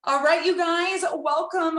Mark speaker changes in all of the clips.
Speaker 1: All right, you guys, welcome.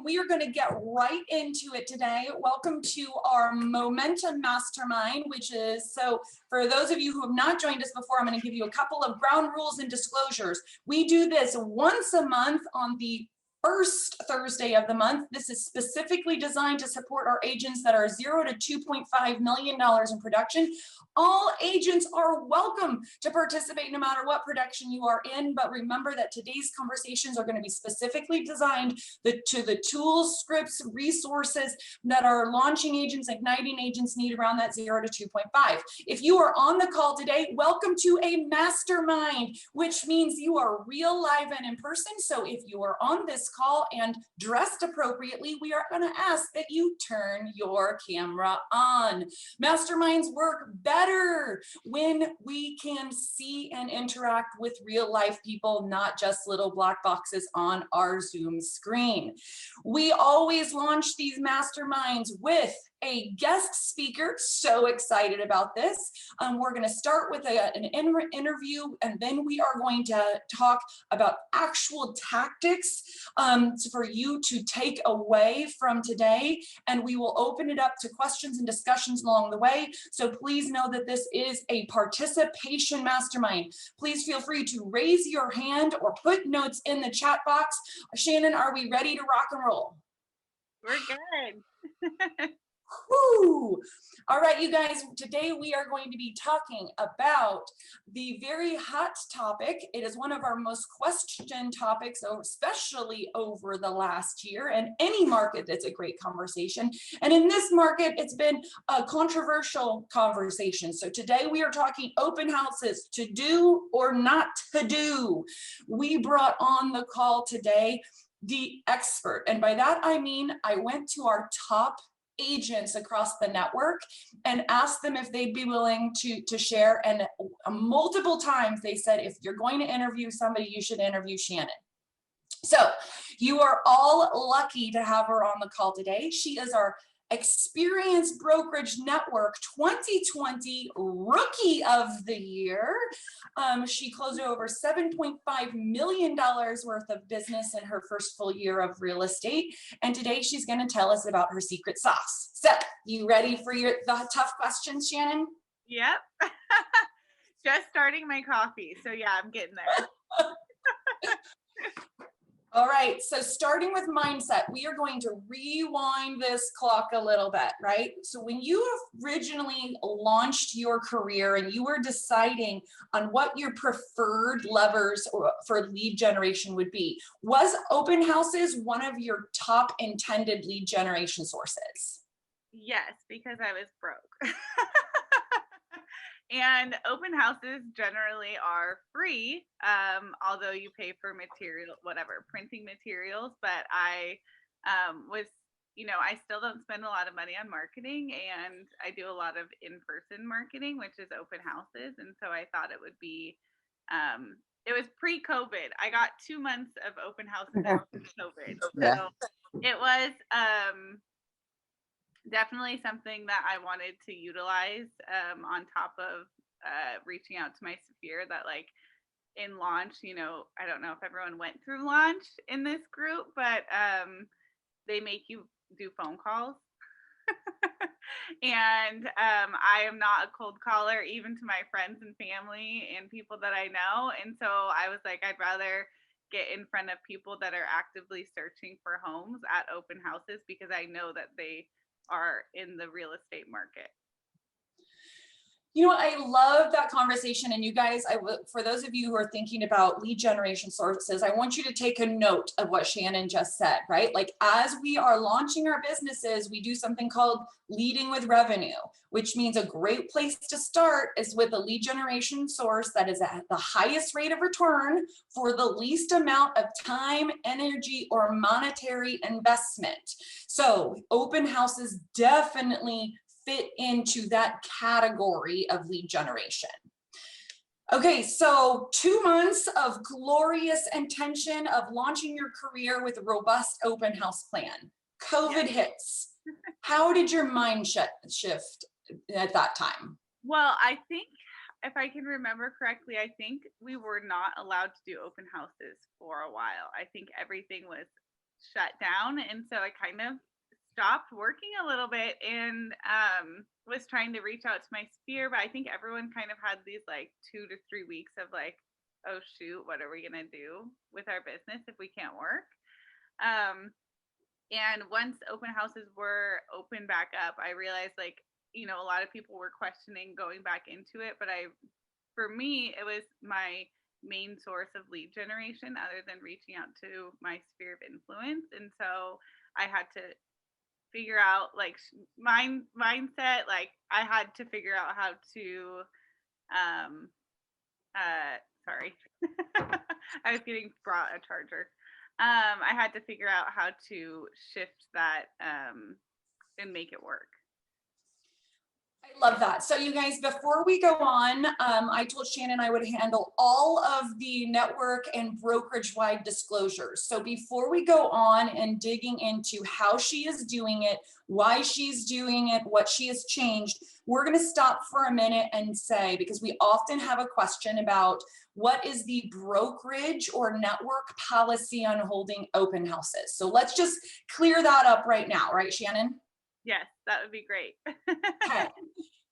Speaker 1: We are going to get right into it today. Welcome to our Momentum Mastermind, which is, so for those of you who have not joined us before, I'm going to give you a couple of ground rules and disclosures. We do this once a month on the first Thursday of the month. This is specifically designed to support our agents that are $0 to $2.5 million in production. All agents are welcome to participate no matter what production you are in, but remember that today's conversations are going to be specifically designed to the tools, scripts, resources that our launching agents, igniting agents need around that 0 to 2.5. If you are on the call today, welcome to a mastermind, which means you are real, live, and in person. So if you are on this call and dressed appropriately, we are going to ask that you turn your camera on. Masterminds work better when we can see and interact with real life people, not just little black boxes on our Zoom screen. We always launch these masterminds with a guest speaker. So excited about this. We're going to start with an interview, and then we are going to talk about actual tactics for you to take away from today. And we will open it up to questions and discussions along the way. So please know that this is a participation mastermind. Please feel free to raise your hand or put notes in the chat box. Shannon, are we ready to rock and roll?
Speaker 2: We're good.
Speaker 1: Woo! All right, you guys, today we are going to be talking about the very hot topic. It is one of our most questioned topics, especially over the last year. And any market, that's a great conversation. And in this market, it's been a controversial conversation. So today we are talking open houses, to do or not to do. We brought on the call today the expert. And by that, I mean, I went to our top agents across the network and asked them if they'd be willing to share. And multiple times they said, if you're going to interview somebody, you should interview Shannon. So you are all lucky to have her on the call today. She is our Experienced Brokerage Network 2020 Rookie of the Year. She closed over $7.5 million worth of business in her first full year of real estate. And today she's going to tell us about her secret sauce. So, you ready for the tough questions, Shannon?
Speaker 2: Yep. Just starting my coffee. So yeah, I'm getting there.
Speaker 1: All right, so starting with mindset, we are going to rewind this clock a little bit, right? So when you originally launched your career and you were deciding on what your preferred levers for lead generation would be, was open houses one of your top intended lead generation sources?
Speaker 2: Yes, because I was broke. And open houses generally are free, although you pay for material, whatever, printing materials. But I I still don't spend a lot of money on marketing, and I do a lot of in-person marketing, which is open houses. And so I thought it would be, it was pre-COVID. I got 2 months of open houses after COVID. So it was, definitely something that I wanted to utilize on top of reaching out to my sphere that, like, in launch, I don't know if everyone went through launch in this group, but they make you do phone calls. And I am not a cold caller, even to my friends and family and people that I know. And so I was like, I'd rather get in front of people that are actively searching for homes at open houses, because I know that they are in the real estate market.
Speaker 1: You know, I love that conversation. And you guys, for those of you who are thinking about lead generation sources, I want you to take a note of what Shannon just said, right? Like, as we are launching our businesses, we do something called leading with revenue, which means a great place to start is with a lead generation source that is at the highest rate of return for the least amount of time, energy, or monetary investment. So open houses definitely fit into that category of lead generation. Okay, so 2 months of glorious intention of launching your career with a robust open house plan. COVID hits. How did your mind shift at that time?
Speaker 2: Well, I think if I can remember correctly, I think we were not allowed to do open houses for a while. I think everything was shut down. And so I kind of stopped working a little bit and was trying to reach out to my sphere. But I think everyone kind of had these like 2 to 3 weeks of like, oh, shoot, what are we going to do with our business if we can't work? And once open houses were open back up, I realized like, you know, a lot of people were questioning going back into it, but for me, it was my main source of lead generation other than reaching out to my sphere of influence. And so I had to figure out like mindset, like I had to figure out how to, sorry, I was getting brought a charger. I had to figure out how to shift that and make it work.
Speaker 1: I love that. So you guys, before we go on, I told Shannon I would handle all of the network and brokerage wide disclosures. So before we go on and digging into how she is doing it, why she's doing it, what she has changed, we're going to stop for a minute and say, because we often have a question about what is the brokerage or network policy on holding open houses. So let's just clear that up right now, right, Shannon?
Speaker 2: Yes, that would be great.
Speaker 1: Okay.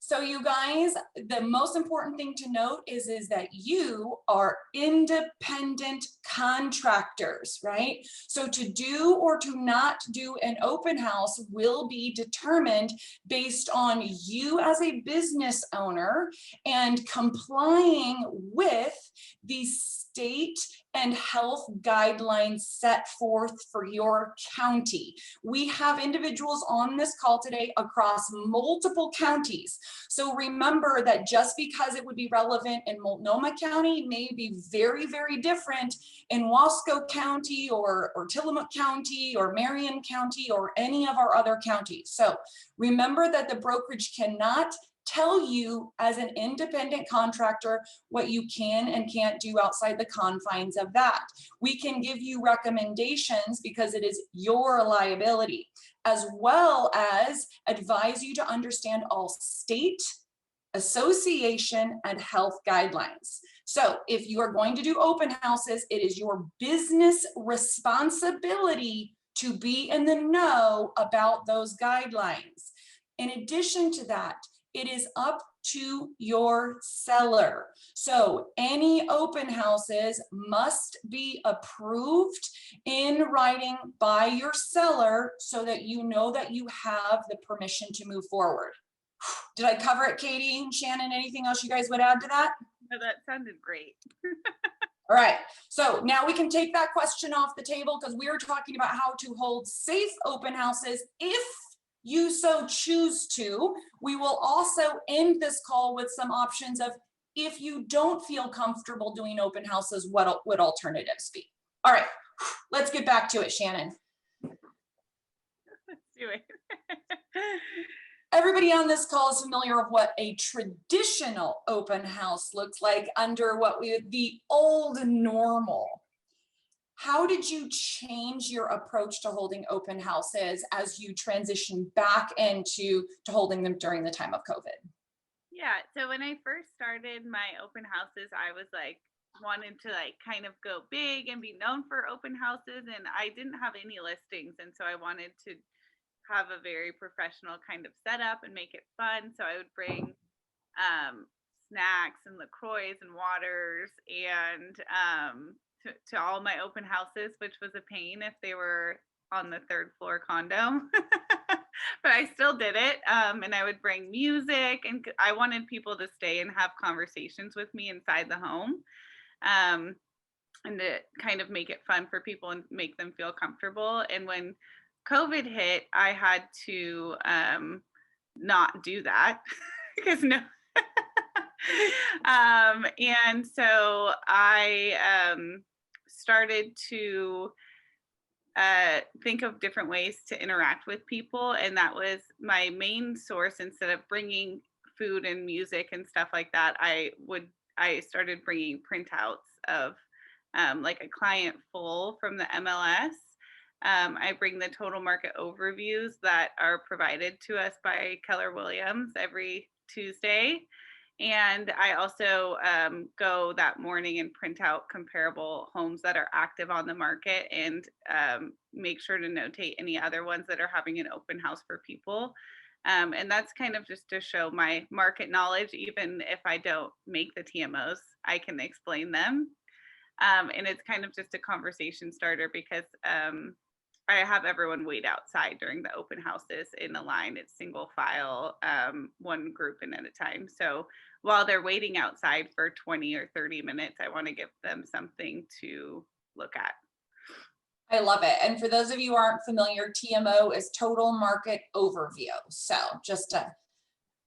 Speaker 1: So you guys, the most important thing to note is that you are independent contractors, right? So to do or to not do an open house will be determined based on you as a business owner and complying with the state and health guidelines set forth for your county. We have individuals on this call today across multiple counties. So remember that just because it would be relevant in Multnomah County may be very, very different in Wasco County or Tillamook County or Marion County or any of our other counties. So remember that the brokerage cannot tell you as an independent contractor what you can and can't do outside the confines of that. We can give you recommendations because it is your liability, as well as advise you to understand all state, association, and health guidelines. So if you are going to do open houses, it is your business responsibility to be in the know about those guidelines. In addition to that, it is up to your seller. So any open houses must be approved in writing by your seller so that you know that you have the permission to move forward. Did I cover it, Katie and Shannon? Anything else you guys would add to that?
Speaker 2: No, that sounded great.
Speaker 1: All right, so now we can take that question off the table because we are talking about how to hold safe open houses if you so choose to. We will also end this call with some options of if you don't feel comfortable doing open houses, what would alternatives be? All right, let's get back to it, Shannon.
Speaker 2: Let's do it.
Speaker 1: Everybody on this call is familiar with what a traditional open house looks like under what the old normal. How did you change your approach to holding open houses as you transition back into holding them during the time of COVID?
Speaker 2: Yeah, so when I first started my open houses, I was like wanted to like kind of go big and be known for open houses, and I didn't have any listings, and so I wanted to have a very professional kind of setup and make it fun. So I would bring snacks and LaCroix and waters and to all my open houses, which was a pain if they were on the third floor condo. But I still did it. And I would bring music, and I wanted people to stay and have conversations with me inside the home. And to kind of make it fun for people and make them feel comfortable. And when COVID hit, I had to not do that because no. And so I started to think of different ways to interact with people. And that was my main source. Instead of bringing food and music and stuff like that, I started bringing printouts of like a client full from the MLS. I bring the total market overviews that are provided to us by Keller Williams every Tuesday. And I also go that morning and print out comparable homes that are active on the market, and make sure to notate any other ones that are having an open house for people. And that's kind of just to show my market knowledge. Even if I don't make the TMOs, I can explain them. And it's kind of just a conversation starter, because I have everyone wait outside during the open houses in a line. It's single file, one group in at a time. So while they're waiting outside for 20 or 30 minutes, I want to give them something to look at.
Speaker 1: I love it. And for those of you who aren't familiar, TMO is Total Market Overview. So just to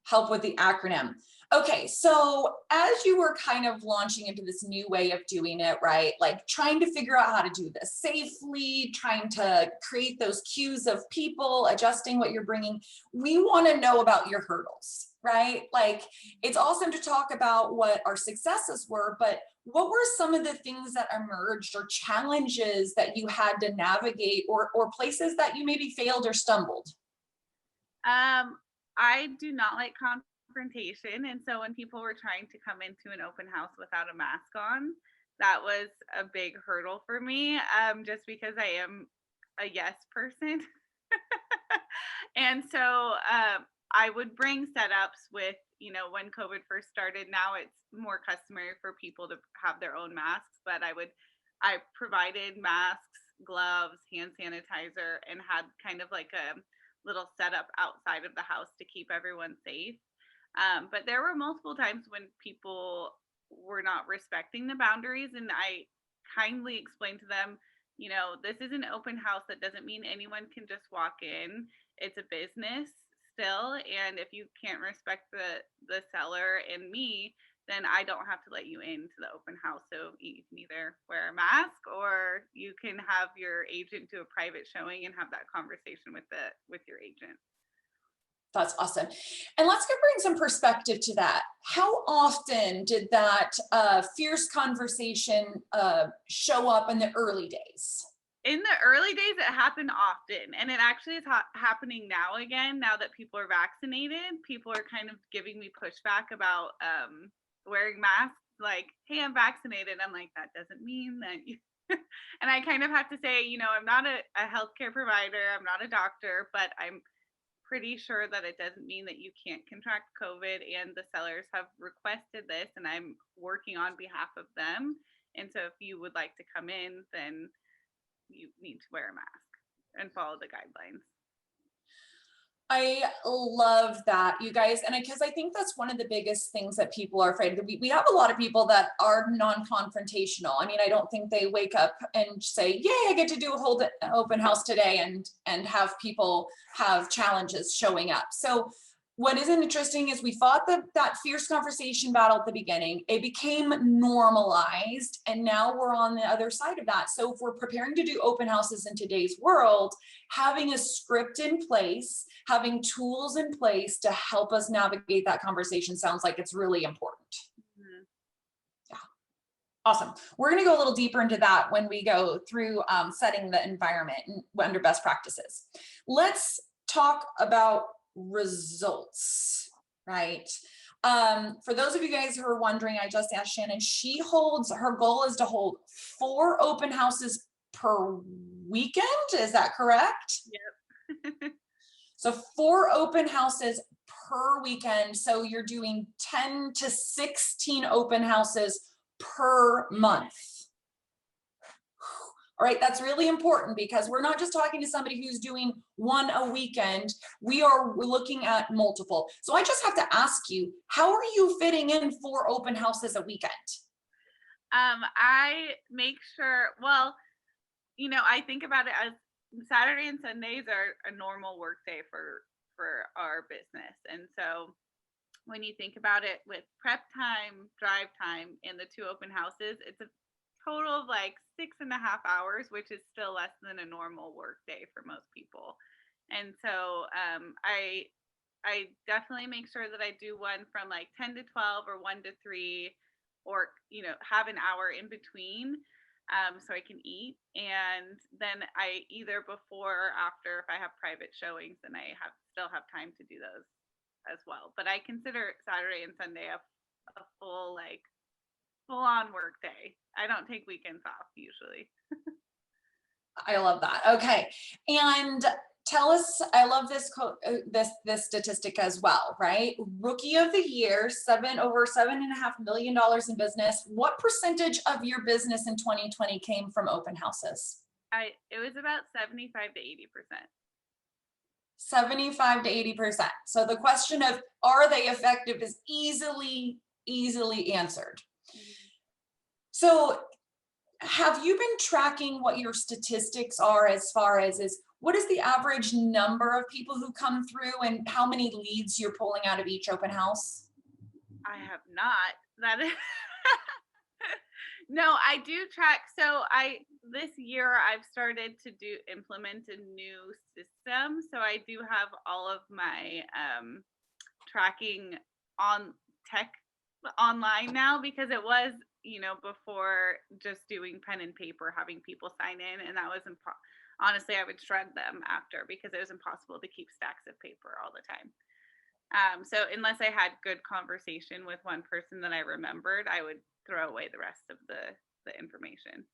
Speaker 1: help with the acronym. Okay, so as you were kind of launching into this new way of doing it, right? Like trying to figure out how to do this safely, trying to create those queues of people, adjusting what you're bringing. We want to know about your hurdles, right? Like it's awesome to talk about what our successes were, but what were some of the things that emerged or challenges that you had to navigate, or places that you maybe failed or stumbled?
Speaker 2: I do not like confrontation. And so when people were trying to come into an open house without a mask on, that was a big hurdle for me, just because I am a yes person. And so I would bring setups with, when COVID first started. Now it's more customary for people to have their own masks, but I provided masks, gloves, hand sanitizer, and had kind of like a little setup outside of the house to keep everyone safe. But there were multiple times when people were not respecting the boundaries, and I kindly explained to them, this is an open house. That doesn't mean anyone can just walk in. It's a business still, and if you can't respect the seller and me, then I don't have to let you into the open house. So you can either wear a mask, or you can have your agent do a private showing and have that conversation with your agent.
Speaker 1: That's awesome. And let's bring some perspective to that. How often did that fierce conversation show up in the early days?
Speaker 2: In the early days, it happened often, and it actually is happening now again. Now that people are vaccinated, people are kind of giving me pushback about wearing masks. Like, hey, I'm vaccinated. I'm like, that doesn't mean that you. And I kind of have to say, I'm not a healthcare provider. I'm not a doctor, but I'm pretty sure that it doesn't mean that you can't contract COVID, and the sellers have requested this, and I'm working on behalf of them. And so if you would like to come in, then you need to wear a mask and follow the guidelines.
Speaker 1: I love that, you guys. And because I think that's one of the biggest things that people are afraid of. We have a lot of people that are non-confrontational. I mean, I don't think they wake up and say, yay, I get to do a whole open house today and have people have challenges showing up. So what is interesting is we fought that fierce conversation battle at the beginning. It became normalized, and now we're on the other side of that. So if we're preparing to do open houses in today's world, having a script in place, having tools in place to help us navigate that conversation sounds like it's really important. Mm-hmm. Yeah, awesome. We're going to go a little deeper into that when we go through setting the environment under best practices. Let's talk about results, right? For those of you guys who are wondering, I just asked Shannon, her goal is to hold 4 open houses per weekend. Is that correct?
Speaker 2: Yep.
Speaker 1: So 4 open houses per weekend. So you're doing 10 to 16 open houses per month. All right, that's really important, because we're not just talking to somebody who's doing 1 a weekend. We're looking at multiple. So I just have to ask you, how are you fitting in 4 open houses a weekend?
Speaker 2: I make sure, I think about it as Saturday and Sundays are a normal work day for our business. And so when you think about it, with prep time, drive time, and the 2 open houses, it's a total of like 6.5 hours, which is still less than a normal work day for most people. And so I definitely make sure that I do one from like 10 to 12 or 1 to 3, or have an hour in between, so I can eat. And then I either before or after, if I have private showings, then I still have time to do those as well. But I consider Saturday and Sunday a a full on work day. I don't take weekends off usually.
Speaker 1: I love that. Okay. And tell us, I love this quote, this statistic as well, right? Rookie of the year, over $7.5 million in business. What percentage of your business in 2020 came from open houses?
Speaker 2: It was about 75 to 80%.
Speaker 1: 75 to 80%. So the question of are they effective is easily answered. So have you been tracking what your statistics are as far as what is the average number of people who come through and how many leads you're pulling out of each open house?
Speaker 2: I have not. That is no, I do track. So this year I've started to implement a new system. So I do have all of my tracking on tech online now, because it was, before just doing pen and paper, having people sign in, and that was honestly, I would shred them after, because it was impossible to keep stacks of paper all the time. So unless I had good conversation with one person that I remembered, I would throw away the rest of the information.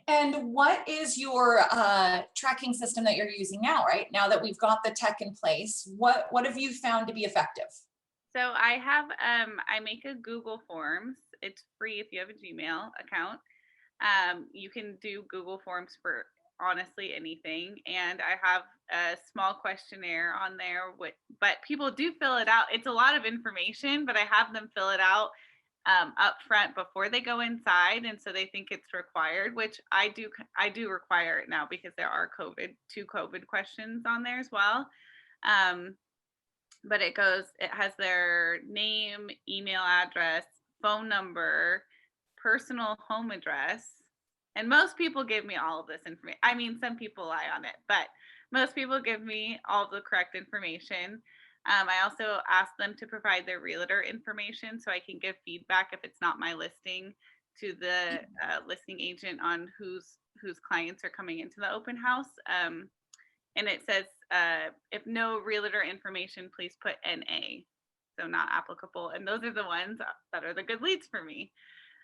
Speaker 1: And what is your tracking system that you're using now, right? Now that we've got the tech in place, what have you found to be effective?
Speaker 2: So I have, I make a Google Forms. It's free if you have a Gmail account. You can do Google Forms for honestly anything. And I have a small questionnaire on there, but people do fill it out. It's a lot of information, but I have them fill it out up front before they go inside. And so they think it's required, which I do require it now, because there are two COVID questions on there as well. But it has their name, email address, phone number, personal home address. And most people give me all of this information. I mean, some people lie on it, but most people give me all the correct information. I also ask them to provide their realtor information so I can give feedback if it's not my listing to the listing agent on whose clients are coming into the open house. And it says, if no realtor information, please put NA, so not applicable. And those are the ones that are the good leads for me.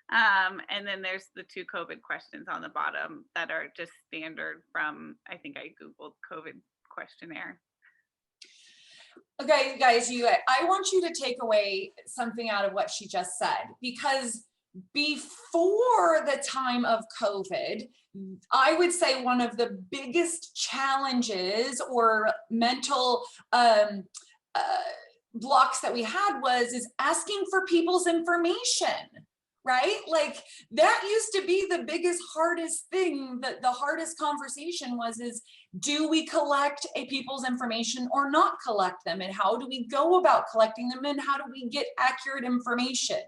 Speaker 2: And then there's the two COVID questions on the bottom that are just standard from, I think I Googled COVID questionnaire.
Speaker 1: Okay, guys, I want you to take away something out of what she just said, because before the time of COVID, I would say one of the biggest challenges or mental blocks that we had is asking for people's information, right? Like that used to be the biggest, hardest thing. The hardest conversation is do we collect people's information or not collect them? And how do we go about collecting them? And how do we get accurate information,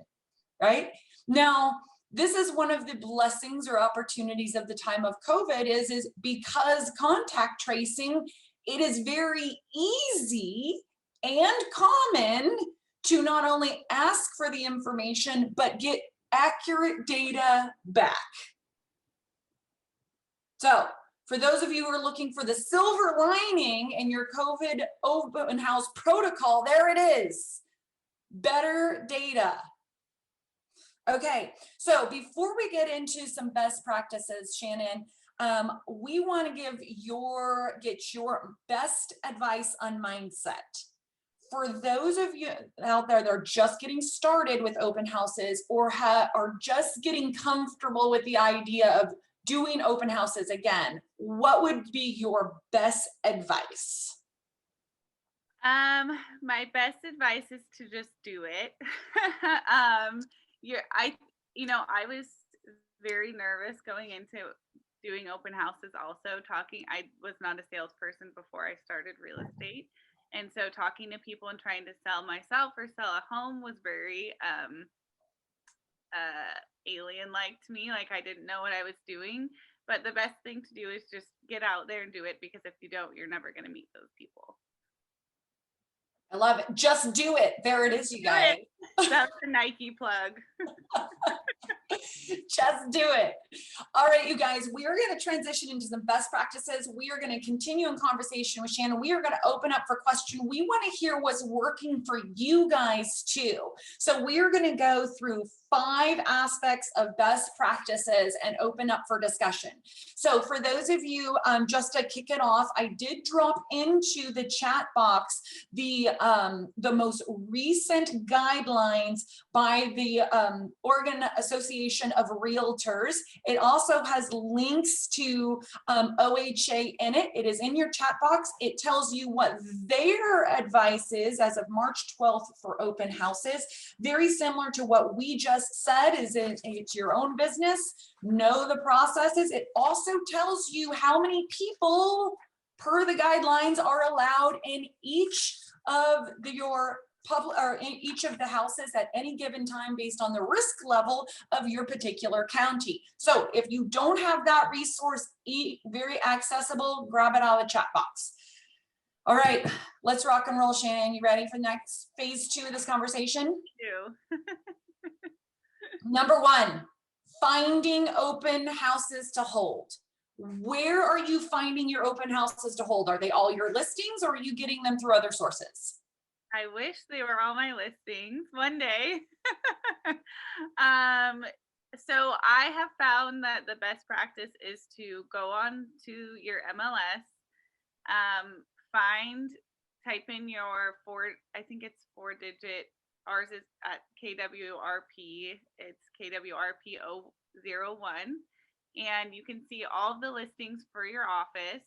Speaker 1: right? Now, this is one of the blessings or opportunities of the time of COVID is because contact tracing, it is very easy and common to not only ask for the information, but get accurate data back. So for those of you who are looking for the silver lining in your COVID open house protocol, there it is, better data. Okay, so before we get into some best practices, Shannon, we want to get your best advice on mindset. For those of you out there that are just getting started with open houses or are just getting comfortable with the idea of doing open houses again, what would be your best advice?
Speaker 2: My best advice is to just do it. I was very nervous going into doing open houses also. I was not a salesperson before I started real estate. And so talking to people and trying to sell myself or sell a home was very alien-like to me. Like I didn't know what I was doing. But the best thing to do is just get out there and do it, because if you don't, you're never going to meet those people.
Speaker 1: I love it. Just do it. There it is, you guys.
Speaker 2: That's the Nike plug.
Speaker 1: Just do it. All right, you guys, we are going to transition into some best practices. We are going to continue in conversation with Shannon. We are going to open up for question. We want to hear what's working for you guys too. So we are going to go through 5 aspects of best practices and open up for discussion. So for those of you, just to kick it off, I did drop into the chat box the most recent guidelines by the Oregon Association of Realtors. It also has links to OHA in it. It is in your chat box. It tells you what their advice is as of March 12th for open houses. Very similar to what we just said, is it's your own business. Know the processes. It also tells you how many people per the guidelines are allowed in each of your public or in each of the houses at any given time based on the risk level of your particular county. So if you don't have that resource very accessible, grab it out of the chat box. All right, let's rock and roll, Shannon. You ready for the next phase 2 of this conversation? Number 1, finding open houses to hold. Where are you finding your open houses to hold? Are they all your listings, or are you getting them through other sources?
Speaker 2: I wish they were all my listings one day. So I have found that the best practice is to go on to your MLS, type in your I think it's 4-digit, ours is at KWRP, it's KWRP001, and you can see all the listings for your office.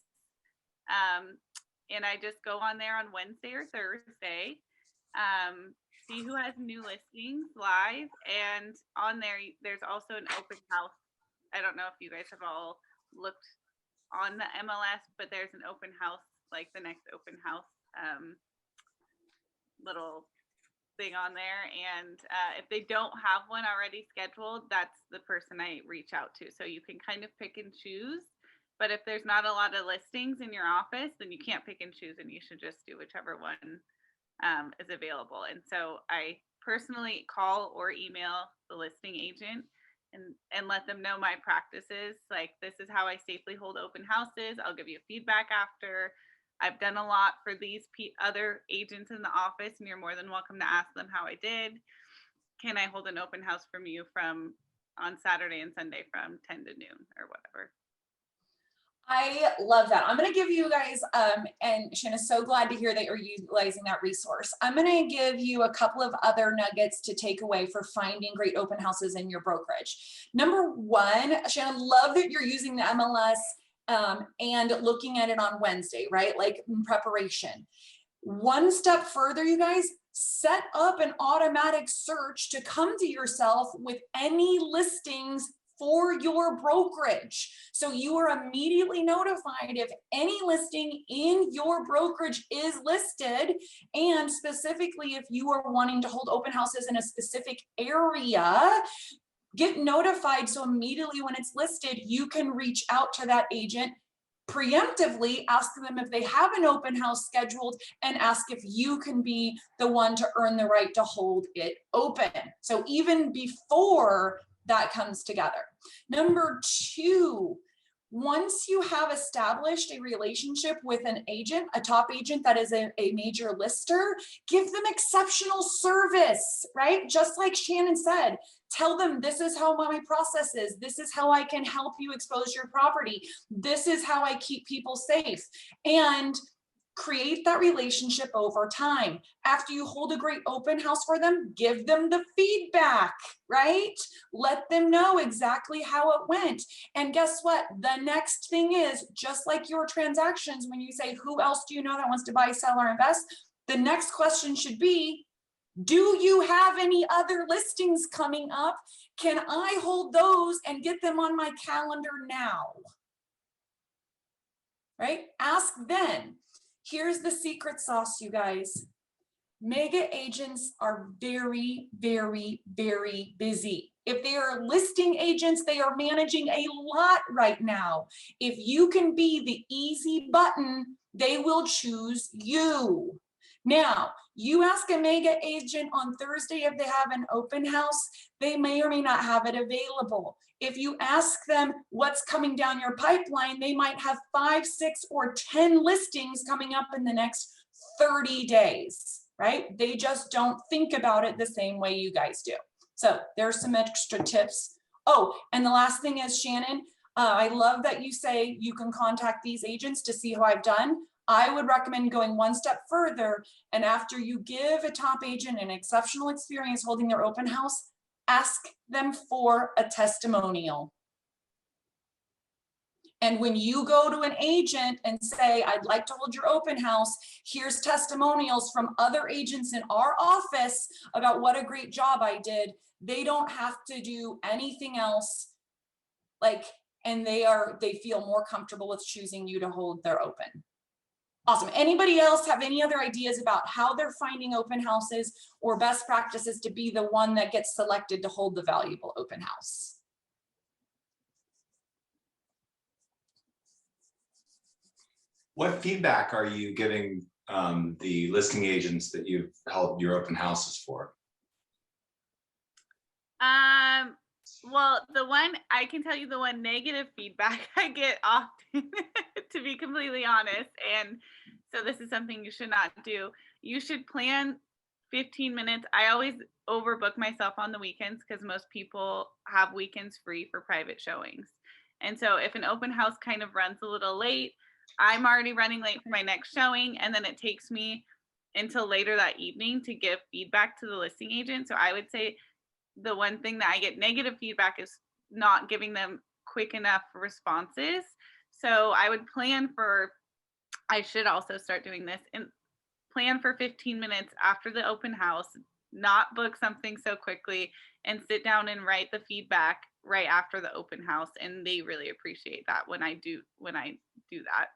Speaker 2: And I just go on there on Wednesday or Thursday, see who has new listings live, and on there, there's also an open house. I don't know if you guys have all looked on the MLS, but there's an open house, like the next open house little thing on there. And if they don't have one already scheduled, that's the person I reach out to. So you can kind of pick and choose. But if there's not a lot of listings in your office, then you can't pick and choose, and you should just do whichever one is available. And so I personally call or email the listing agent and let them know my practices. Like, this is how I safely hold open houses. I'll give you feedback after. I've done a lot for these other agents in the office, and you're more than welcome to ask them how I did. Can I hold an open house from you on Saturday and Sunday from 10 to noon or whatever?
Speaker 1: I love that. I'm going to give you guys, and Shannon's so glad to hear that you're utilizing that resource. I'm going to give you a couple of other nuggets to take away for finding great open houses in your brokerage. Number 1, Shannon, love that you're using the MLS and looking at it on Wednesday, right? Like in preparation. One step further, you guys, set up an automatic search to come to yourself with any listings for your brokerage. So you are immediately notified if any listing in your brokerage is listed, and specifically if you are wanting to hold open houses in a specific area, get notified. So immediately when it's listed, you can reach out to that agent, preemptively ask them if they have an open house scheduled, and ask if you can be the one to earn the right to hold it open. So even before that comes together. Number 2, once you have established a relationship with an agent, a top agent that is a major lister, give them exceptional service, right? Just like Shannon said, tell them, this is how my process is. This is how I can help you expose your property. This is how I keep people safe. And create that relationship over time. After you hold a great open house for them, give them the feedback, right? Let them know exactly how it went. And guess what? The next thing is, just like your transactions, when you say, who else do you know that wants to buy, sell, or invest? The next question should be, do you have any other listings coming up? Can I hold those and get them on my calendar now? Right? Ask then. Here's the secret sauce, you guys. Mega agents are very, very, very busy. If they are listing agents, they are managing a lot right now. If you can be the easy button, they will choose you. Now, you ask a mega agent on Thursday if they have an open house, they may or may not have it available. If you ask them what's coming down your pipeline, they might have 5, 6, or 10 listings coming up in the next 30 days, right? They just don't think about it the same way you guys do. So there's some extra tips. Oh, and the last thing is, Shannon, I love that you say you can contact these agents to see how I've done. I would recommend going one step further, and after you give a top agent an exceptional experience holding their open house, ask them for a testimonial. And when you go to an agent and say, I'd like to hold your open house, here's testimonials from other agents in our office about what a great job I did, they don't have to do anything else, and they feel more comfortable with choosing you to hold their open. Awesome. Anybody else have any other ideas about how they're finding open houses or best practices to be the one that gets selected to hold the valuable open house?
Speaker 3: What feedback are you giving the listing agents that you've held your open houses for?
Speaker 2: Well, I can tell you the one negative feedback I get often, to be completely honest. And so this is something you should not do. You should plan 15 minutes. I always overbook myself on the weekends because most people have weekends free for private showings. And so if an open house kind of runs a little late, I'm already running late for my next showing, and then it takes me until later that evening to give feedback to the listing agent. So I would say the one thing that I get negative feedback is not giving them quick enough responses. So I would I should also start doing this, and plan for 15 minutes after the open house, not book something so quickly, and sit down and write the feedback right after the open house. And they really appreciate that when I do that.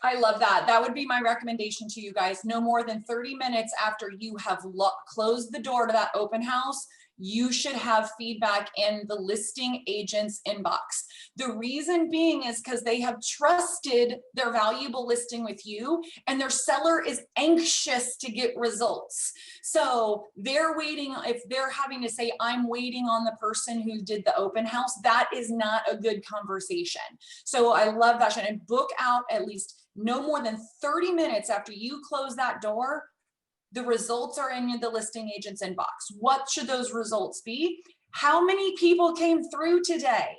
Speaker 1: I love that. That would be my recommendation to you guys. No more than 30 minutes after you have closed the door to that open house, you should have feedback in the listing agent's inbox. The reason being is because they have trusted their valuable listing with you, and their seller is anxious to get results. So they're waiting. If they're having to say, I'm waiting on the person who did the open house, that is not a good conversation. So I love that, Shannon. Book out at least no more than 30 minutes after you close that door. The results are in the listing agent's inbox. What should those results be? How many people came through today,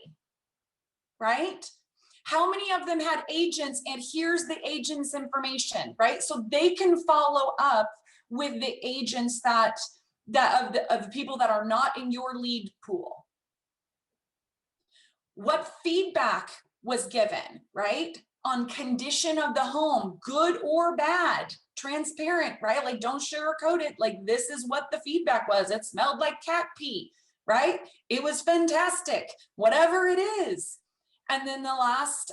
Speaker 1: right? How many of them had agents, and here's the agent's information, right? So they can follow up with the agents of the people that are not in your lead pool. What feedback was given, right? On condition of the home, good or bad, transparent, right? Like, don't sugarcoat it. Like, this is what the feedback was. It smelled like cat pee, right? It was fantastic, whatever it is. And then the last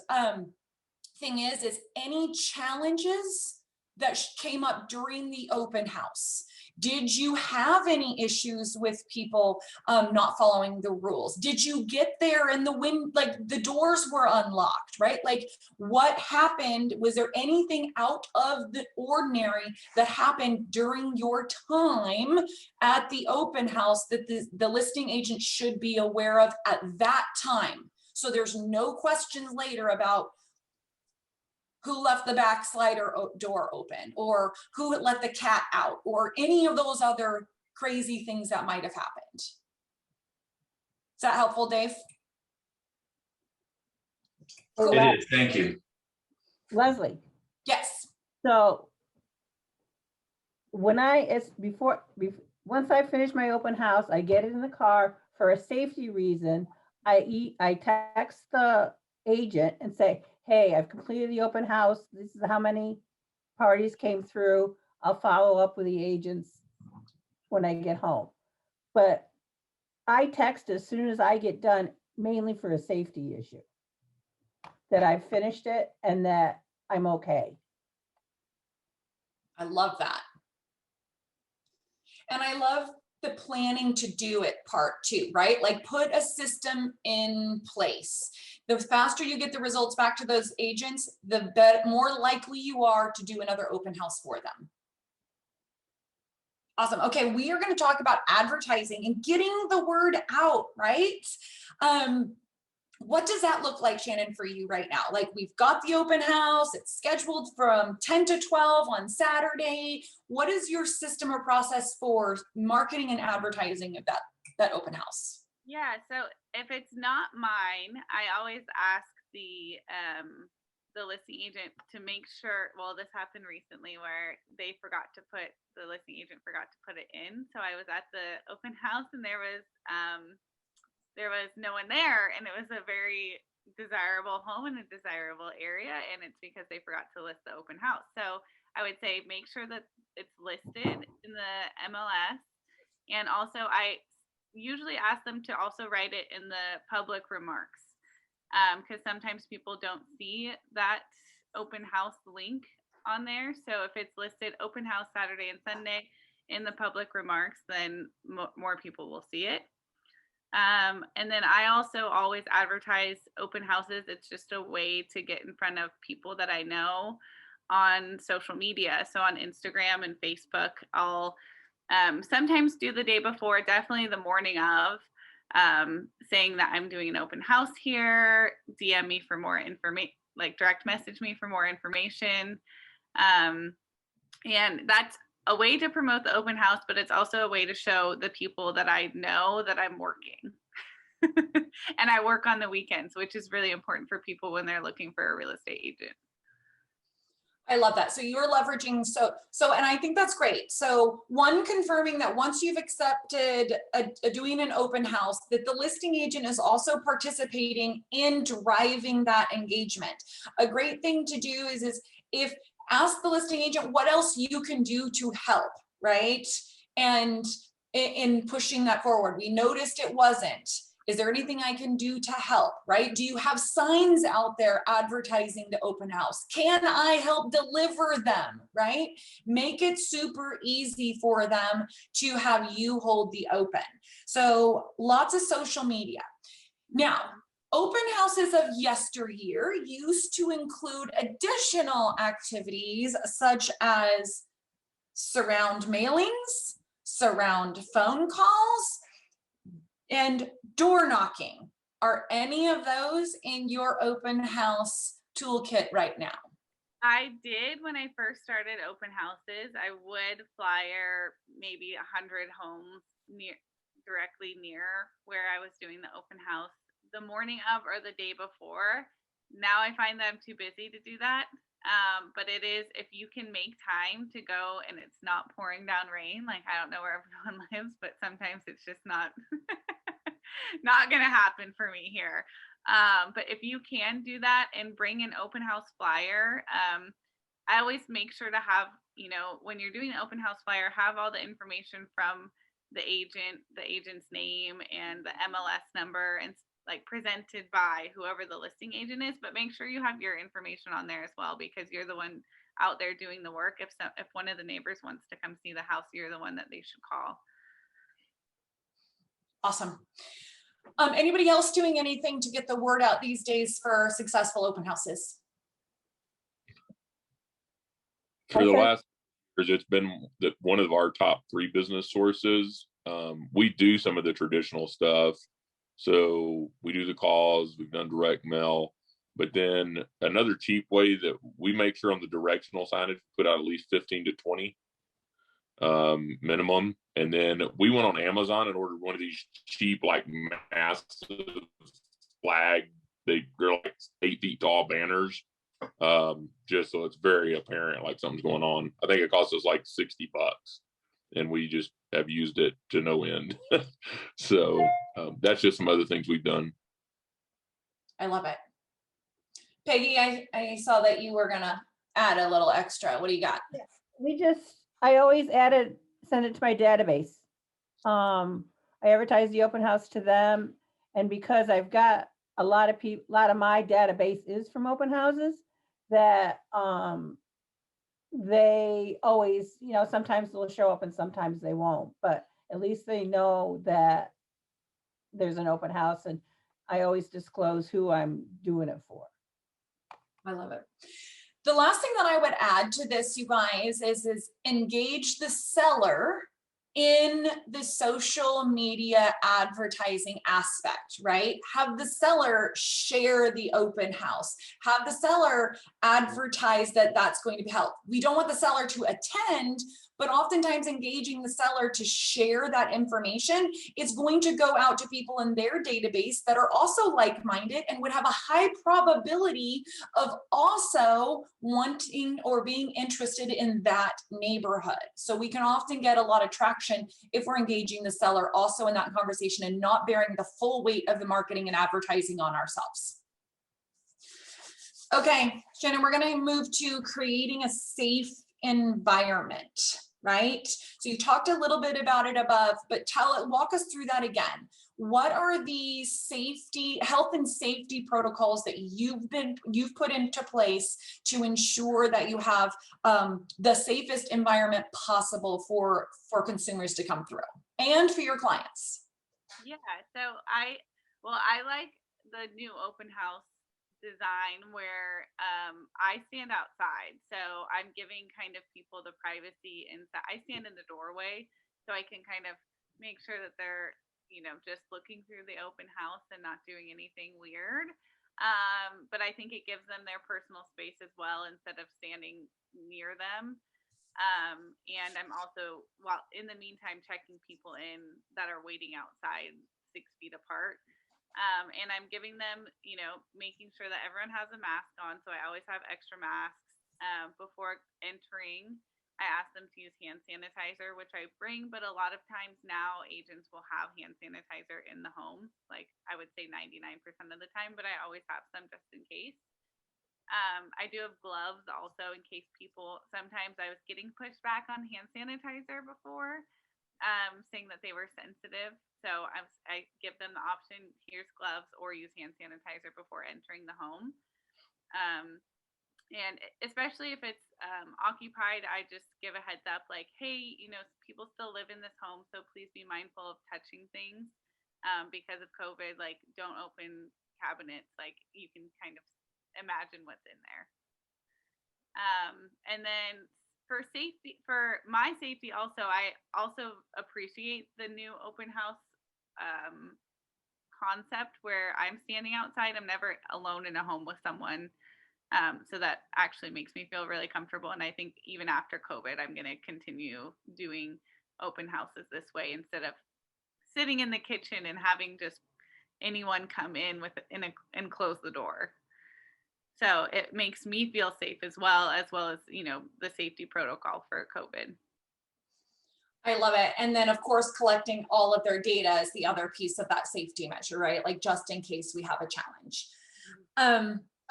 Speaker 1: thing is any challenges that came up during the open house. Did you have any issues with people not following the rules? Did you get there and the doors were unlocked, right? Like, what happened? Was there anything out of the ordinary that happened during your time at the open house that the listing agent should be aware of at that time? So there's no questions later about who left the back slider door open, or who let the cat out, or any of those other crazy things that might have happened. Is that helpful, Dave?
Speaker 3: It is, thank you.
Speaker 4: Leslie.
Speaker 1: Yes.
Speaker 4: So once I finish my open house, I get it in the car for a safety reason. I text the agent and say, hey, I've completed the open house. This is how many parties came through. I'll follow up with the agents when I get home. But I text as soon as I get done, mainly for a safety issue, that I've finished it and that I'm okay.
Speaker 1: I love that. And I love the planning to do it part too, right? Like put a system in place. The faster you get the results back to those agents, the more likely you are to do another open house for them. Awesome. Okay, we are going to talk about advertising and getting the word out, right? What does that look like, Shannon, for you right now? Like we've got the open house, it's scheduled from 10 to 12 on Saturday. What is your system or process for marketing and advertising of that open house?
Speaker 2: Yeah, so if it's not mine, I always ask the listing agent to make sure, well, this happened recently where the listing agent forgot to put it in. So I was at the open house and there was no one there, and it was a very desirable home in a desirable area, and it's because they forgot to list the open house. So I would say make sure that it's listed in the MLS, and also I usually ask them to also write it in the public remarks, because sometimes people don't see that open house link on there. So if it's listed open house Saturday and Sunday in the public remarks, then more people will see it. And then I also always advertise open houses. It's just a way to get in front of people that I know on social media. So on Instagram and Facebook, I'll sometimes do the day before, definitely the morning of, saying that I'm doing an open house here, DM me for more information, like direct message me for more information. And that's a way to promote the open house, but it's also a way to show the people that I know that I'm working. And I work on the weekends, which is really important for people when they're looking for a real estate agent.
Speaker 1: I love that. So you're leveraging, and I think that's great. So one, confirming that once you've accepted doing an open house, that the listing agent is also participating in driving that engagement. A great thing to do is if ask the listing agent what else you can do to help, right? And in pushing that forward, we noticed it wasn't. Is there anything I can do to help, right? Do you have signs out there advertising the open house? Can I help deliver them, right? Make it super easy for them to have you hold the open. So lots of social media. Now, open houses of yesteryear used to include additional activities such as surround mailings, surround phone calls, and door knocking. Are any of those in your open house toolkit right now?
Speaker 2: I did when I first started open houses. I would flyer maybe 100 homes directly near where I was doing the open house the morning of or the day before. Now I find that I'm too busy to do that. But it is, if you can make time to go and it's not pouring down rain, like I don't know where everyone lives, but sometimes it's just not going to happen for me here. But if you can do that and bring an open house flyer, I always make sure to have, when you're doing an open house flyer, have all the information from the agent's name and the MLS number, and like presented by whoever the listing agent is, but make sure you have your information on there as well, because you're the one out there doing the work. If one of the neighbors wants to come see the house, you're the one that they should call.
Speaker 1: Awesome. Anybody else doing anything to get the word out these days for successful open houses?
Speaker 5: For the last years, it's been one of our top 3 business sources. We do some of the traditional stuff. So we do the calls, we've done direct mail, but then another cheap way that we make sure on the directional signage, put out at least 15 to 20 minimum. And then we went on Amazon and ordered one of these cheap, like massive flag, they're like 8 feet tall banners, just so it's very apparent like something's going on. I think it cost us like $60, and we just have used it to no end. So that's just some other things we've done.
Speaker 1: I love it. Peggy, I saw that you were gonna add a little extra. What do you got?
Speaker 4: Yes. I always send it to my database. I advertise the open house to them. And because I've got a lot of my database is from open houses, that they always, sometimes they'll show up and sometimes they won't. But At least they know that there's an open house, and I always disclose who I'm doing it for.
Speaker 1: I love it. The last thing that I would add to this, you guys, is engage the seller in the social media advertising aspect, right? Have the seller share the open house. Have the seller advertise that that's going to be held. We don't want the seller to attend, but oftentimes engaging the seller to share that information is going to go out to people in their database that are also like-minded and would have a high probability of also wanting or being interested in that neighborhood. So we can often get a lot of traction if we're engaging the seller also in that conversation and not bearing the full weight of the marketing and advertising on ourselves. Okay, Shannon, we're going to move to creating a safe environment, right? So you talked a little bit about it above, but walk us through that again. What are the health and safety protocols that you've put into place to ensure that you have the safest environment possible for consumers to come through and for your clients?
Speaker 2: Yeah, so I like the new open house design where I stand outside, so I'm giving kind of people the privacy inside. I stand in the doorway, so I can kind of make sure that they're, you know, just looking through the open house and not doing anything weird. But I think it gives them their personal space as well instead of standing near them. And I'm also, while in the meantime, checking people in that are waiting outside 6 feet apart. And I'm giving them, you know, making sure that everyone has a mask on. So I always have extra masks before entering. I ask them to use hand sanitizer, which I bring, but a lot of times now agents will have hand sanitizer in the home. Like I would say 99% of the time, but I always have some just in case. I do have gloves also in case people, sometimes I was getting pushed back on hand sanitizer before, saying that they were sensitive. So I give them the option, here's gloves or use hand sanitizer before entering the home. And especially if it's occupied, I just give a heads up like, hey, you know, people still live in this home, so please be mindful of touching things because of COVID. Like, don't open cabinets. Like, you can kind of imagine what's in there. And then for safety, for my safety also, I also appreciate the new open house concept where I'm standing outside. I'm never alone in a home with someone. So that actually makes me feel really comfortable. And I think even after COVID, I'm going to continue doing open houses this way instead of sitting in the kitchen and having just anyone come in and close the door. So it makes me feel safe as well as, you know, the safety protocol for COVID.
Speaker 1: I love it. And then of course, collecting all of their data is the other piece of that safety measure, right? Like just in case we have a challenge.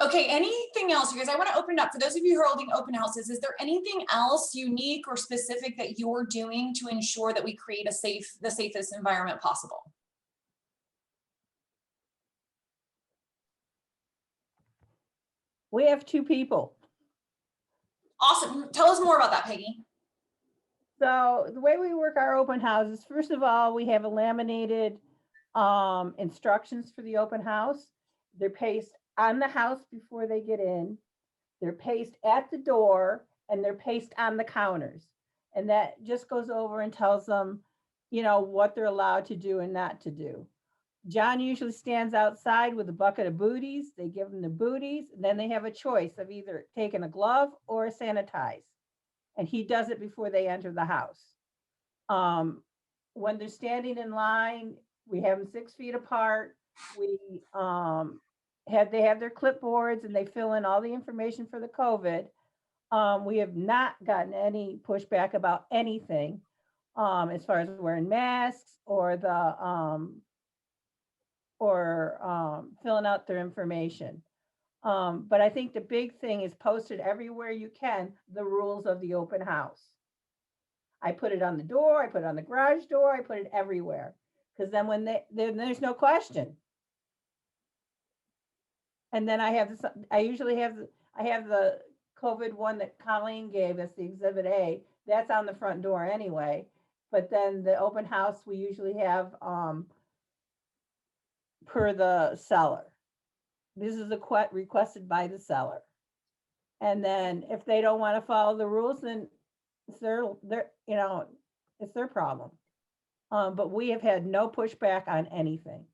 Speaker 1: Okay, anything else, you guys? I want to open it up for those of you who are holding open houses. Is there anything else unique or specific that you're doing to ensure that we create the safest environment possible?
Speaker 4: We have 2 people.
Speaker 1: Awesome. Tell us more about that, Peggy.
Speaker 4: So the way we work our open houses, first of all, we have a laminated instructions for the open house. They're pasted on the house before they get in. They're pasted at the door, and they're pasted on the counters. And that just goes over and tells them, you know, what they're allowed to do and not to do. John usually stands outside with a bucket of booties. They give him the booties. And then they have a choice of either taking a glove or a sanitize. And he does it before they enter the house. When they're standing in line, we have them 6 feet apart. We they have their clipboards and they fill in all the information for the COVID. We have not gotten any pushback about anything as far as wearing masks or filling out their information. But I think the big thing is posted everywhere you can, the rules of the open house. I put it on the door, I put it on the garage door, I put it everywhere. Because then then there's no question. And then I have this, I have the COVID one that Colleen gave us, the Exhibit A. That's on the front door anyway. But then the open house, we usually have per the seller. This is a requested by the seller. And then if they don't want to follow the rules, then it's their, you know, it's their problem. But we have had no pushback on anything.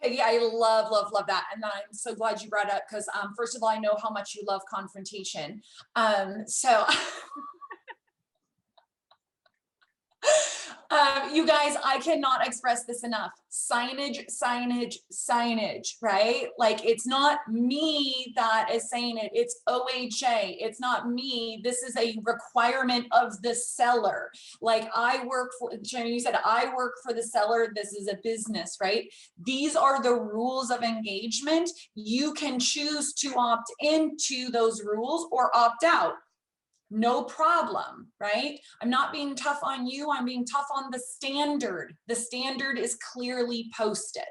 Speaker 1: Peggy, I love, love, love that. And I'm so glad you brought up, because first of all, I know how much you love confrontation. You guys, I cannot express this enough. Signage, signage, signage, right? Like, it's not me that is saying it, it's OHA. It's not me. This is a requirement of the seller. Like, I work for, Shannon, you said, I work for the seller. This is a business, right? These are the rules of engagement. You can choose to opt into those rules or opt out. No problem, right? I'm not being tough on you. I'm being tough on the standard. The standard is clearly posted,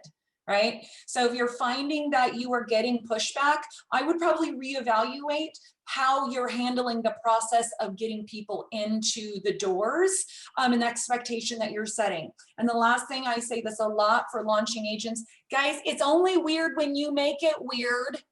Speaker 1: right? So if you're finding that you are getting pushback, I would probably reevaluate how you're handling the process of getting people into the doors, and the expectation that you're setting. And the last thing, I say this a lot for launching agents, guys, it's only weird when you make it weird,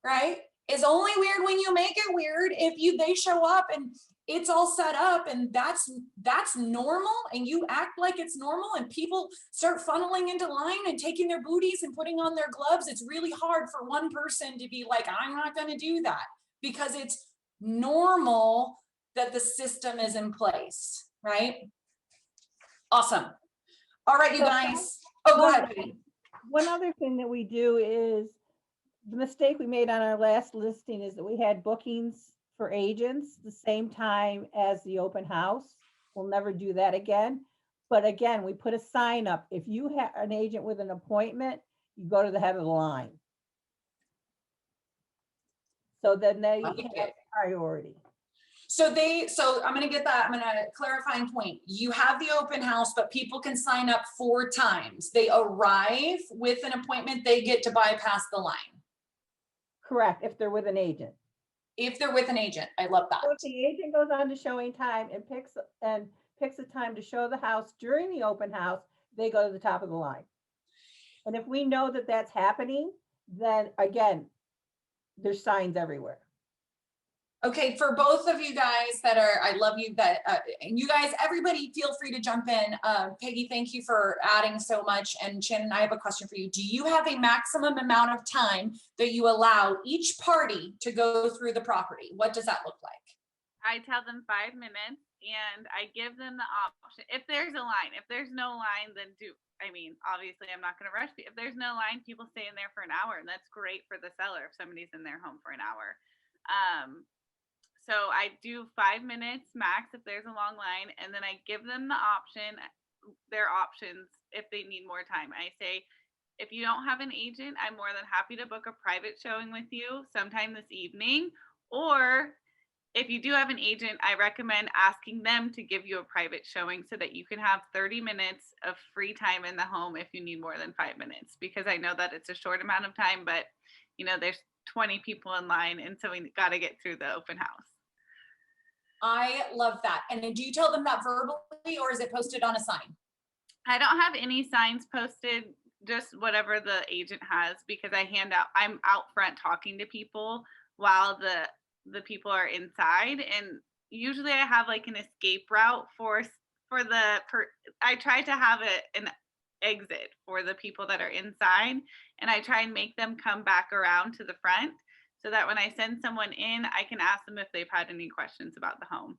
Speaker 1: right? It's only weird when you make it weird. If they show up and it's all set up and that's normal, and you act like it's normal, and people start funneling into line and taking their booties and putting on their gloves, it's really hard for one person to be like, I'm not going to do that, because it's normal that the system is in place, right? Awesome. All right, you guys. Oh, go ahead.
Speaker 4: One other thing that we do is, the mistake we made on our last listing is that we had bookings for agents the same time as the open house. We'll never do that again. But again, we put a sign up. If you have an agent with an appointment, you go to the head of the line. So then they have priority.
Speaker 1: So I'm going to get that. I'm going to clarifying point. You have the open house, but people can sign up 4 times. They arrive with an appointment, they get to bypass the line.
Speaker 4: Correct, if they're with an agent.
Speaker 1: If they're with an agent, I love that.
Speaker 4: So if the agent goes on to showing time and picks a time to show the house during the open house, they go to the top of the line. And if we know that that's happening, then again, there's signs everywhere.
Speaker 1: Okay, for both of you guys that are, I love you, that and you guys, everybody feel free to jump in. Peggy, thank you for adding so much. And Shannon, I have a question for you. Do you have a maximum amount of time that you allow each party to go through the property? What does that look like?
Speaker 2: I tell them 5 minutes, and I give them the option. If there's a line, if there's no line, then obviously I'm not going to rush. If there's no line, people stay in there for an hour, and that's great for the seller if somebody's in their home for an hour. So I do 5 minutes max if there's a long line, and then I give them their options if they need more time. I say, if you don't have an agent, I'm more than happy to book a private showing with you sometime this evening. Or if you do have an agent, I recommend asking them to give you a private showing so that you can have 30 minutes of free time in the home if you need more than 5 minutes, because I know that it's a short amount of time, but there's 20 people in line, and so we got to get through the open house.
Speaker 1: I love that. And do you tell them that verbally, or is it posted on a sign?
Speaker 2: I don't have any signs posted, just whatever the agent has, because I'm out front talking to people while the people are inside. And usually I have like an escape route I try to have an exit for the people that are inside, and I try and make them come back around to the front, so that when I send someone in, I can ask them if they've had any questions about the home.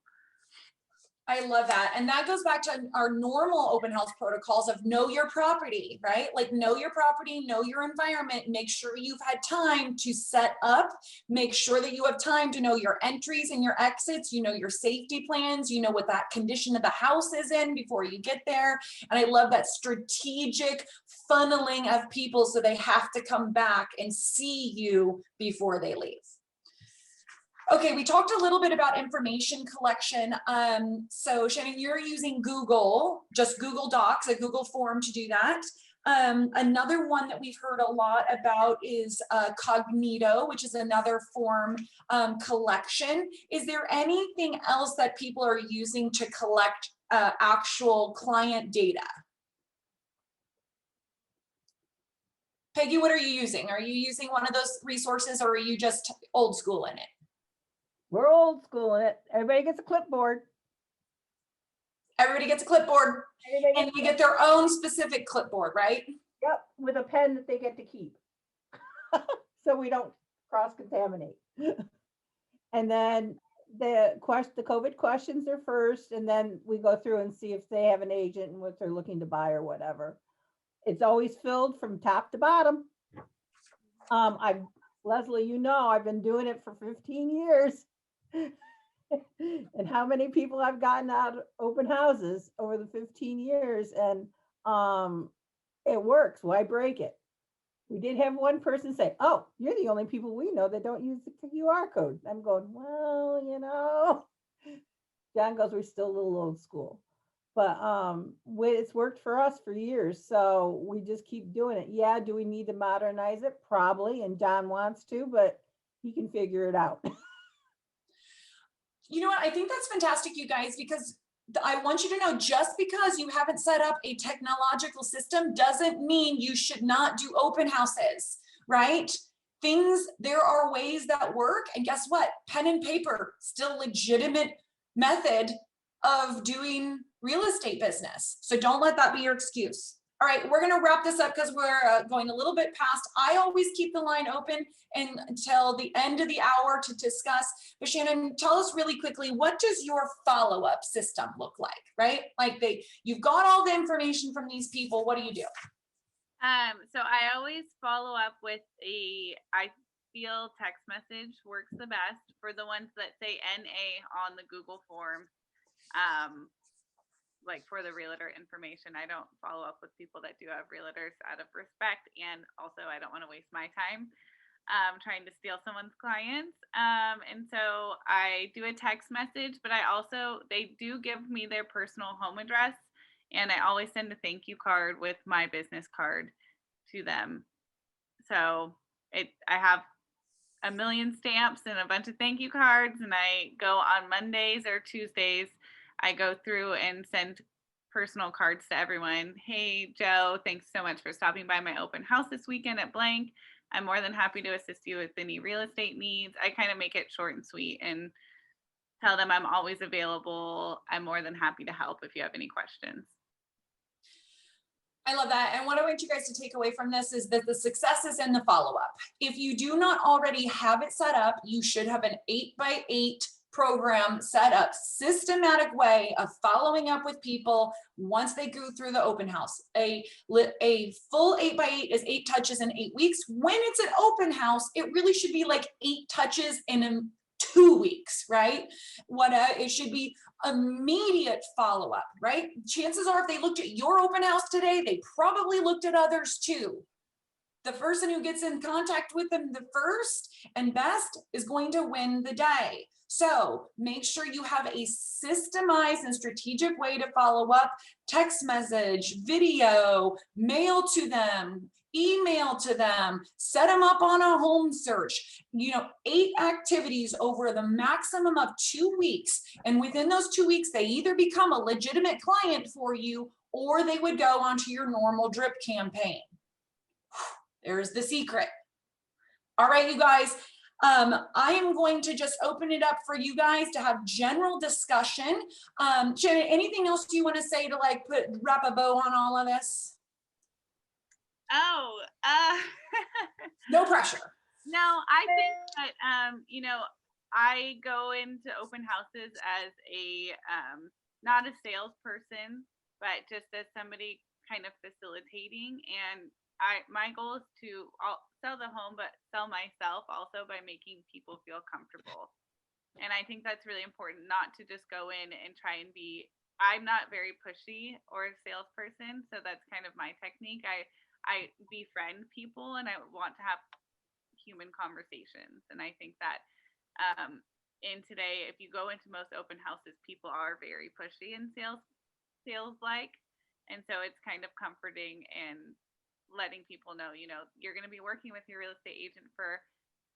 Speaker 1: I love that. And that goes back to our normal open house protocols of know your property, right? Like know your property, know your environment, make sure you've had time to set up, make sure that you have time to know your entries and your exits, your safety plans, what that condition of the house is in before you get there. And I love that strategic funneling of people so they have to come back and see you before they leave. Okay, we talked a little bit about information collection. So Shannon, you're using Google, just Google Docs, a Google form to do that. Another one that we've heard a lot about is Cognito, which is another form collection. Is there anything else that people are using to collect actual client data? Peggy, what are you using? Are you using one of those resources, or are you just old school in it?
Speaker 4: We're old school in it. Everybody gets a clipboard.
Speaker 1: Everybody gets a clipboard,
Speaker 4: Everybody
Speaker 1: and
Speaker 4: gets-
Speaker 1: they get their own specific clipboard, right?
Speaker 4: Yep, with a pen that they get to keep. So we don't cross-contaminate. And then the COVID questions are first, and then we go through and see if they have an agent and what they're looking to buy or whatever. It's always filled from top to bottom. Leslie, you know, I've been doing it for 15 years. And how many people I've gotten out of open houses over the 15 years, and it works. Why break it? We did have one person say, "Oh, you're the only people we know that don't use the QR code." I'm going, well, you know. John goes, we're still a little old school, but it's worked for us for years, so we just keep doing it. Yeah, do we need to modernize it? Probably, and John wants to, but he can figure it out.
Speaker 1: You know what? I think that's fantastic, you guys, because I want you to know, just because you haven't set up a technological system doesn't mean you should not do open houses, right? There are ways that work, and guess what? Pen and paper, still legitimate method of doing real estate business. So don't let that be your excuse. All right, we're gonna wrap this up because we're going a little bit past. I always keep the line open until the end of the hour to discuss. But Shannon, tell us really quickly, what does your follow-up system look like, right? Like you've got all the information from these people, what do you do?
Speaker 2: So I always follow up with I feel text message works the best for the ones that say NA on the Google form. Like for the realtor information, I don't follow up with people that do have realtors out of respect, and also I don't want to waste my time trying to steal someone's clients. And so I do a text message, but they do give me their personal home address, and I always send a thank you card with my business card to them. So I have a million stamps and a bunch of thank you cards, and I go on Mondays or Tuesdays. I go through and send personal cards to everyone. Hey, Joe, thanks so much for stopping by my open house this weekend at blank. I'm more than happy to assist you with any real estate needs. I kind of make it short and sweet and tell them I'm always available. I'm more than happy to help if you have any questions.
Speaker 1: I love that. And what I want you guys to take away from this is that the success is in the follow-up. If you do not already have it set up, you should have an 8x8 program set up, systematic way of following up with people once they go through the open house. A full 8x8 is 8 touches in 8 weeks. When it's an open house, it really should be like 8 touches in 2 weeks, right? It should be immediate follow-up, right? Chances are if they looked at your open house today, they probably looked at others too. The person who gets in contact with them the first and best is going to win the day. So make sure you have a systemized and strategic way to follow up: text message, video, mail to them, email to them, set them up on a home search, 8 activities over the maximum of 2 weeks. And within those 2 weeks, they either become a legitimate client for you, or they would go onto your normal drip campaign. There's the secret. All right, you guys. I am going to just open it up for you guys to have general discussion. Shannon, anything else you want to say to wrap a bow on all of this?
Speaker 2: Oh,
Speaker 1: no pressure.
Speaker 2: No, I think that, I go into open houses as not a salesperson, but just as somebody kind of facilitating. And my goal is to sell the home, but sell myself also by making people feel comfortable. And I think that's really important, not to just go in and try and I'm not very pushy or a salesperson. So that's kind of my technique. I befriend people, and I want to have human conversations. And I think that in today, if you go into most open houses, people are very pushy and sales like. And so it's kind of comforting and letting people know, you're going to be working with your real estate agent for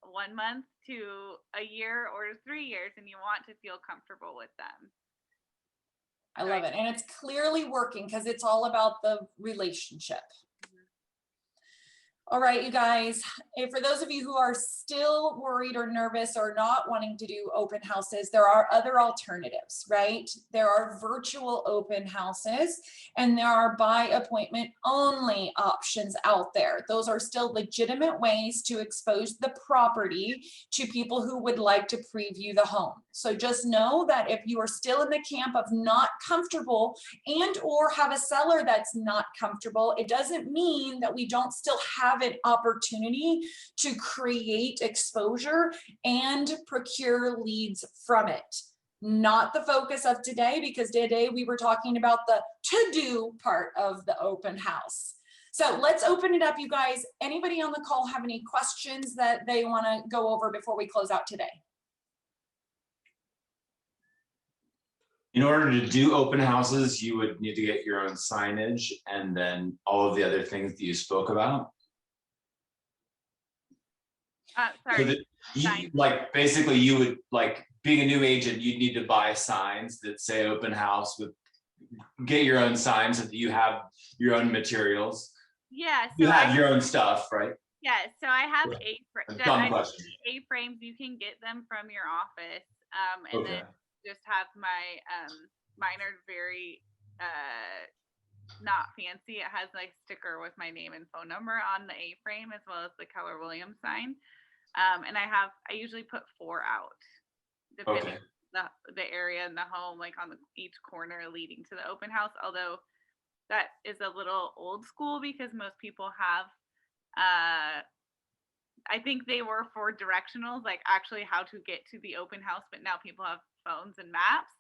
Speaker 2: 1 month to a year or 3 years, and you want to feel comfortable with them.
Speaker 1: I love it. And it's clearly working because it's all about the relationship. All right, you guys, and for those of you who are still worried or nervous or not wanting to do open houses, there are other alternatives, right? There are virtual open houses and there are by appointment only options out there. Those are still legitimate ways to expose the property to people who would like to preview the home. So just know that if you are still in the camp of not comfortable and or have a seller that's not comfortable, it doesn't mean that we don't still have an opportunity to create exposure and procure leads from it. Not the focus of today, because today we were talking about the to-do part of the open house. So let's open it up, you guys. Anybody on the call have any questions that they want to go over before we close out today?
Speaker 3: In order to do open houses, you would need to get your own signage and then all of the other things that you spoke about.
Speaker 2: Sorry.
Speaker 3: So like basically you would, like being a new agent, you'd need to buy signs that say open house, get your own signs so that you have your own materials.
Speaker 2: Yeah. So
Speaker 3: you have your own stuff, right?
Speaker 2: Yeah. So I have
Speaker 3: A-frames.
Speaker 2: A-frames. You can get them from your office. And then just have my, mine are very, not fancy. It has like sticker with my name and phone number on the A-frame as well as the Keller Williams sign. And I usually put 4 out, depending on the area in the home, like on each corner leading to the open house. Although that is a little old school because most people have, I think they were for directionals, like actually how to get to the open house, but now people have phones and maps.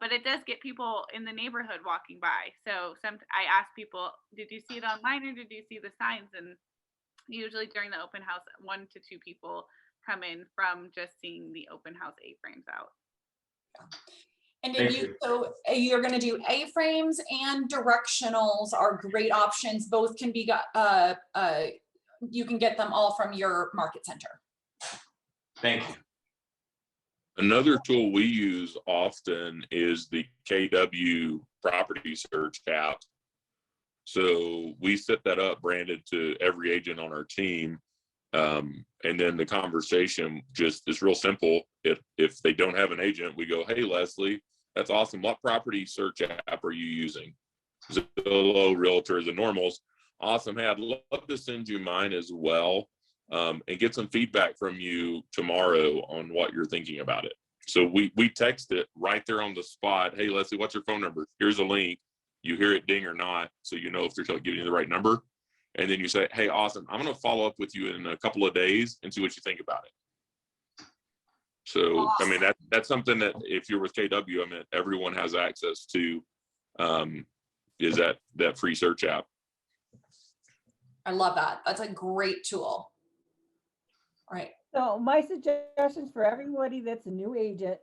Speaker 2: But it does get people in the neighborhood walking by. So I ask people, did you see it online or did you see the signs? And usually during the open house, 1 to 2 people come in from just seeing the open house A-frames out.
Speaker 1: And so you're going to do A-frames and directionals are great options. Both can be got, you can get them all from your market center.
Speaker 3: Thank you.
Speaker 5: Another tool we use often is the KW property search app. So we set that up branded to every agent on our team. And then the conversation just is real simple. If they don't have an agent, we go, hey, Leslie, that's awesome. What property search app are you using? Zillow, Realtor, the normals. Awesome. Hey, I'd love to send you mine as well. And get some feedback from you tomorrow on what you're thinking about it. So we text it right there on the spot. Hey, Leslie, what's your phone number? Here's a link. You hear it ding or not, so you know if they're giving you the right number. And then you say, hey, awesome. I'm going to follow up with you in a couple of days and see what you think about it. So, awesome. I mean, that's something that if you're with KW, I mean, everyone has access to, is that free search app.
Speaker 1: I love that. That's a great tool. Right.
Speaker 4: So my suggestions for everybody that's a new agent,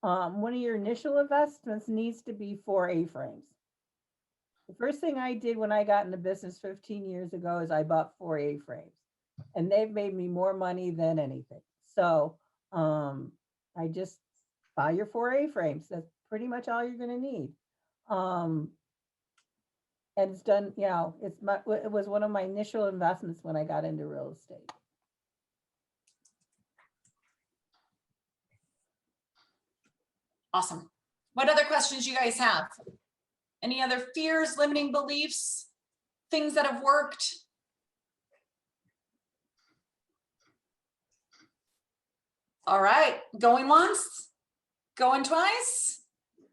Speaker 4: one of your initial investments needs to be 4 A-frames. The first thing I did when I got into business 15 years ago is I bought 4 A-frames, and they've made me more money than anything. So I just buy your 4 A-frames. That's pretty much all you're going to need. And it's done, you know, it was one of my initial investments when I got into real estate.
Speaker 1: Awesome. What other questions you guys have? Any other fears, limiting beliefs, things that have worked? All right, going once, going twice.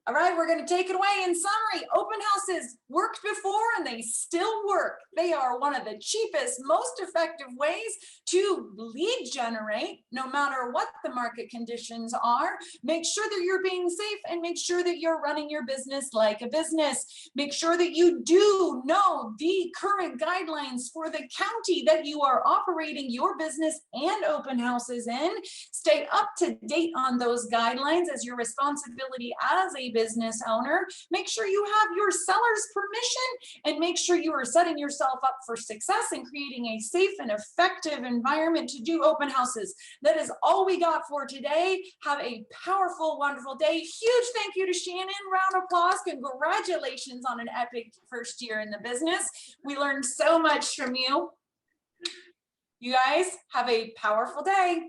Speaker 1: All right, we're going to take it away. In summary, open houses worked before and they still work. They are one of the cheapest, most effective ways to lead generate, no matter what the market conditions are. Make sure that you're being safe and make sure that you're running your business like a business. Make sure that you do know the current guidelines for the county that you are operating your business and open houses in. Stay up to date on those guidelines as your responsibility as a business owner, make sure you have your seller's permission, and make sure you are setting yourself up for success and creating a safe and effective environment to do open houses. That is all we got for today. Have a powerful, wonderful day. Huge thank you to Shannon. Round of applause. Congratulations on an epic first year in the business. We learned so much from you. You guys have a powerful day.